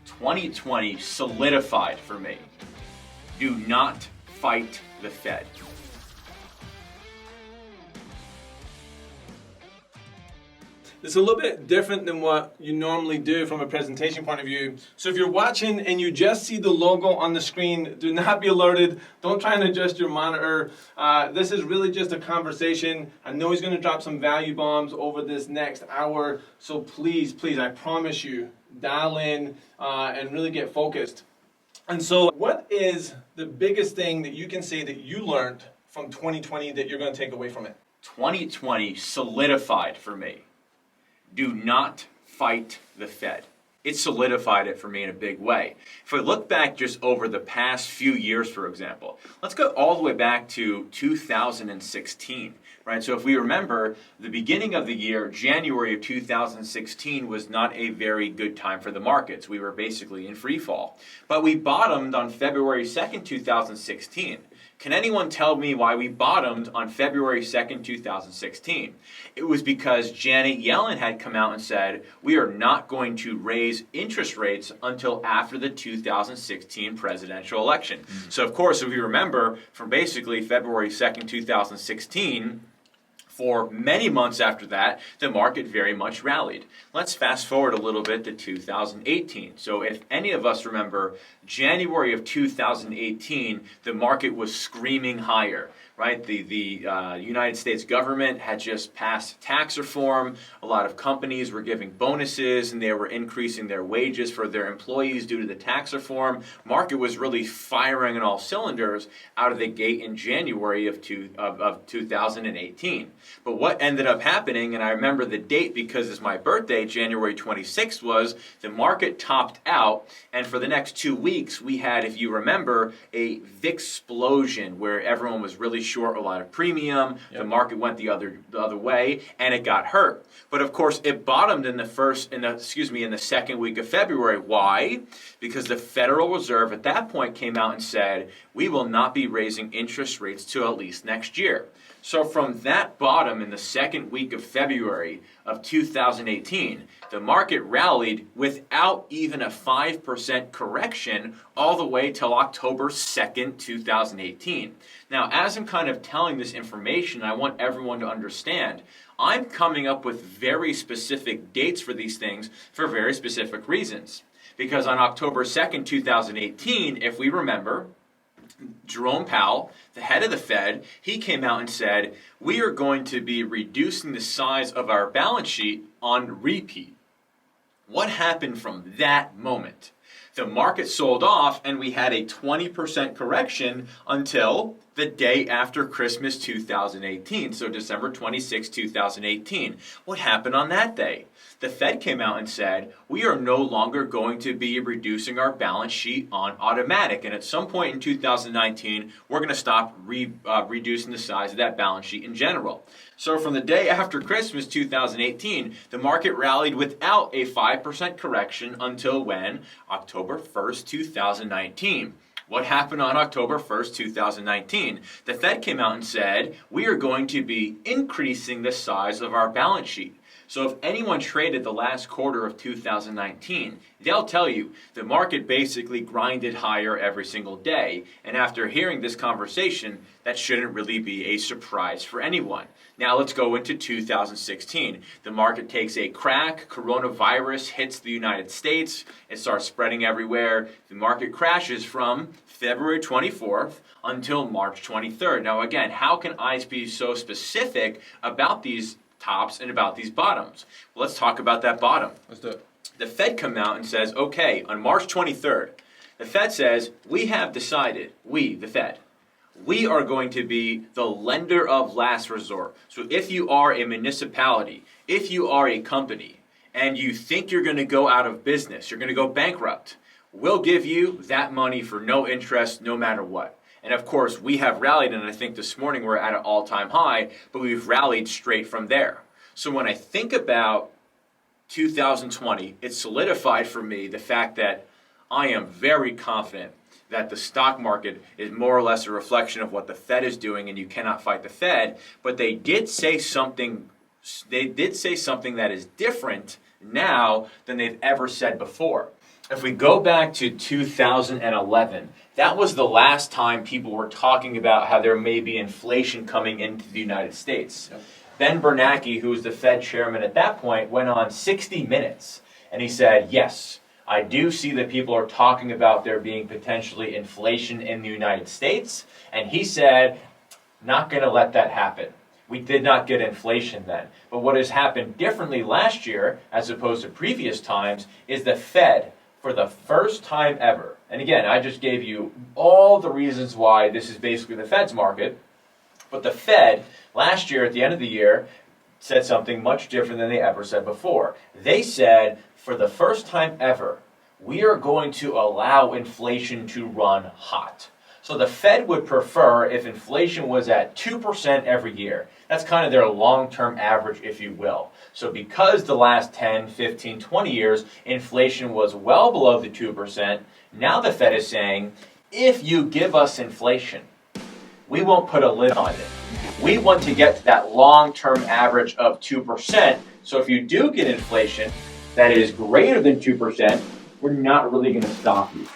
2020 solidified for me. Do not fight the Fed. It's a little bit different than what you normally do from a presentation point of view. So if you're watching and you just see the logo on the screen, do not be alerted. Don't try and adjust your monitor. This is really just a conversation. I know he's going to drop some value bombs over this next hour. So please, I promise you, dial in and really get focused. And so what is the biggest thing that you can say that you learned from 2020 that you're going to take away from it? 2020 solidified for me. Do not fight the Fed. It solidified it for me in a big way. If I look back just over the past few years, for example, let's go all the way back to 2016, right? So if we remember, the beginning of the year, January of 2016, was not a very good time for the markets. We were basically in free fall. But we bottomed on February 2nd, 2016. Can anyone tell me why we bottomed on February 2nd, 2016? It was because Janet Yellen had come out and said, we are not going to raise interest rates until after the 2016 presidential election. So of course, if you remember, from basically February 2nd, 2016, for many months after that, the market very much rallied. Let's fast forward a little bit to 2018. So if any of us remember, January of 2018, the market was screaming higher, right? The United States government had just passed tax reform. A lot of companies were giving bonuses and they were increasing their wages for their employees due to the tax reform. Market was really firing on all cylinders out of the gate in January of 2018. But what ended up happening, and I remember the date because it's my birthday, January 26th, was the market topped out, and for the next 2 weeks we had, if you remember, a VIX explosion where everyone was really short a lot of premium. Yep. The market went the other way, and it got hurt. But of course, it bottomed in the second week of February. Why? Because the Federal Reserve at that point came out and said, we will not be raising interest rates till at least next year. So from that bottom in the second week of February of 2018, the market rallied without even a 5% correction all the way till October 2nd, 2018. Now, as I'm kind of telling this information, I want everyone to understand, I'm coming up with very specific dates for these things for very specific reasons. Because on October 2nd, 2018, if we remember, Jerome Powell, the head of the Fed, he came out and said, we are going to be reducing the size of our balance sheet on repeat. What happened from that moment? The market sold off and we had a 20% correction until the day after Christmas 2018, so December 26, 2018. What happened on that day? The Fed came out and said, we are no longer going to be reducing our balance sheet on automatic. And at some point in 2019, we're going to stop reducing the size of that balance sheet in general. So from the day after Christmas 2018, the market rallied without a 5% correction until when? October 1st, 2019. What happened on October 1st, 2019? The Fed came out and said, we are going to be increasing the size of our balance sheet. So if anyone traded the last quarter of 2019, they'll tell you the market basically grinded higher every single day. And after hearing this conversation, that shouldn't really be a surprise for anyone. Now let's go into 2016. The market takes a crack, coronavirus hits the United States, it starts spreading everywhere. The market crashes from February 24th until March 23rd. Now again, how can I be so specific about these tops and about these bottoms? Well, let's talk about that bottom. Let's do it. The Fed come out and says, okay, on March 23rd, the Fed says, we have decided, we, the Fed, we are going to be the lender of last resort. So if you are a municipality, if you are a company, and you think you're going to go out of business, you're going to go bankrupt, we'll give you that money for no interest, no matter what. And of course, we have rallied, and I think this morning we're at an all-time high, but we've rallied straight from there. So when I think about 2020, it solidified for me the fact that I am very confident that the stock market is more or less a reflection of what the Fed is doing, and you cannot fight the Fed. But they did say something that is different now than they've ever said before. If we go back to 2011, that was the last time people were talking about how there may be inflation coming into the United States. Yep. Ben Bernanke, who was the Fed chairman at that point, went on 60 Minutes and he said, yes, I do see that people are talking about there being potentially inflation in the United States. And he said, not going to let that happen. We did not get inflation then. But what has happened differently last year, as opposed to previous times, is the Fed, for the first time ever, and again, I just gave you all the reasons why this is basically the Fed's market, but the Fed, last year, at the end of the year, said something much different than they ever said before. They said, for the first time ever, we are going to allow inflation to run hot. So the Fed would prefer if inflation was at 2% every year. That's kind of their long-term average, if you will. So because the last 10, 15, 20 years, inflation was well below the 2%, now the Fed is saying, if you give us inflation, we won't put a lid on it. We want to get to that long-term average of 2%. So if you do get inflation that is greater than 2%, we're not really going to stop you.